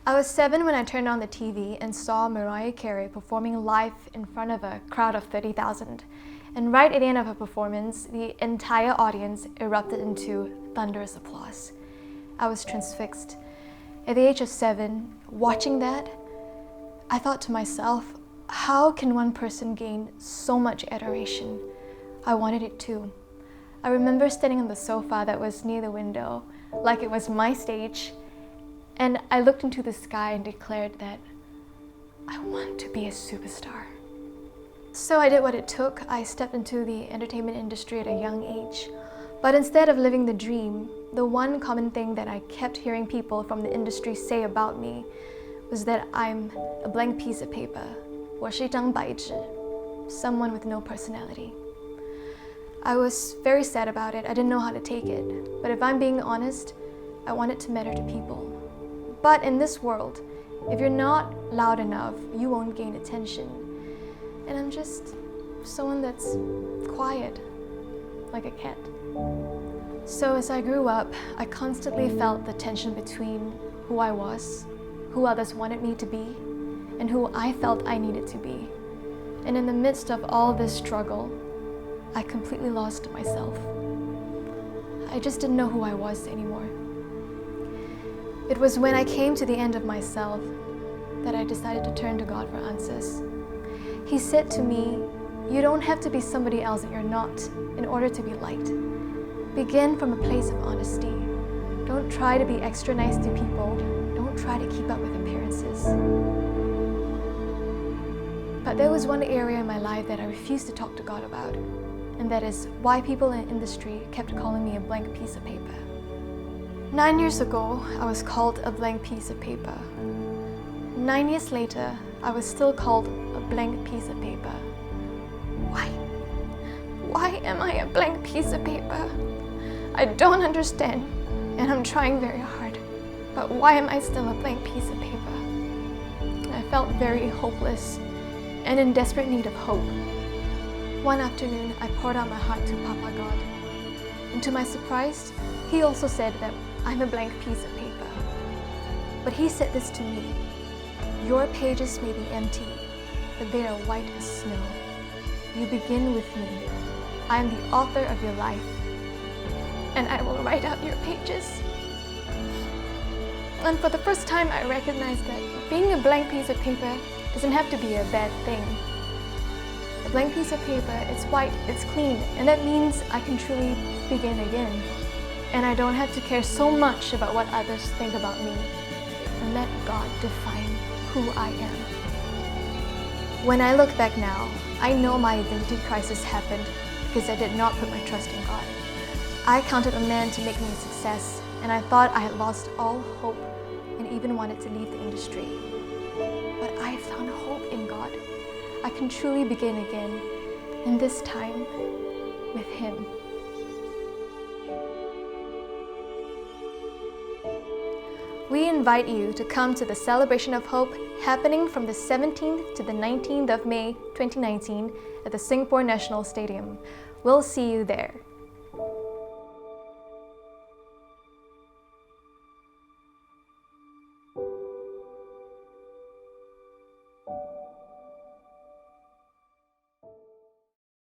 I was 7 when I turned on the TV and saw Mariah Carey performing live in front of a crowd of 30,000. And right at the end of her performance, the entire audience erupted into thunderous applause. I was transfixed. At the age of 7, watching that, I thought to myself, how can one person gain so much adoration? I wanted it too. I remember standing on the sofa that was near the window, like it was my stage, and I looked into the sky and declared that I want to be a superstar. So I did what it took. I stepped into the entertainment industry at a young age. But instead of living the dream, the one common thing that I kept hearing people from the industry say about me was that I'm a blank piece of paper, 我是一张白纸, someone with no personality. I was very sad about it. I didn't know how to take it. But if I'm being honest, I want it to matter to people. But in this world, if you're not loud enough, you won't gain attention. And I'm just someone that's quiet, like a cat. So as I grew up, I constantly felt the tension between who I was, who others wanted me to be, and who I felt I needed to be. And in the midst of all this struggle, I completely lost myself. I just didn't know who I was anymore. It was when I came to the end of myself that I decided to turn to God for answers. He said to me, you don't have to be somebody else that you're not in order to be liked. Begin from a place of honesty. Don't try to be extra nice to people. Don't try to keep up with appearances. But there was one area in my life that I refused to talk to God about, and that is why people in the industry kept calling me a blank piece of paper. 9 years ago, I was called a blank piece of paper. 9 years later, I was still called a blank piece of paper. Why? Why am I a blank piece of paper? I don't understand, and I'm trying very hard. But why am I still a blank piece of paper? I felt very hopeless and in desperate need of hope. One afternoon, I poured out my heart to Papa God. And to my surprise, he also said that I'm a blank piece of paper. But he said this to me, your pages may be empty, but they are white as snow. You begin with me. I am the author of your life, and I will write out your pages. And for the first time, I recognized that being a blank piece of paper doesn't have to be a bad thing. A blank piece of paper, it's white, it's clean, and that means I can truly begin again. And I don't have to care so much about what others think about me, and let God define who I am. When I look back now, I know my identity crisis happened because I did not put my trust in God. I counted on man to make me a success, and I thought I had lost all hope and even wanted to leave the industry. But I found hope in God. I can truly begin again, and this time with Him. We invite you to come to the Celebration of Hope happening from the 17th to the 19th of May 2019 at the Singapore National Stadium. We'll see you there.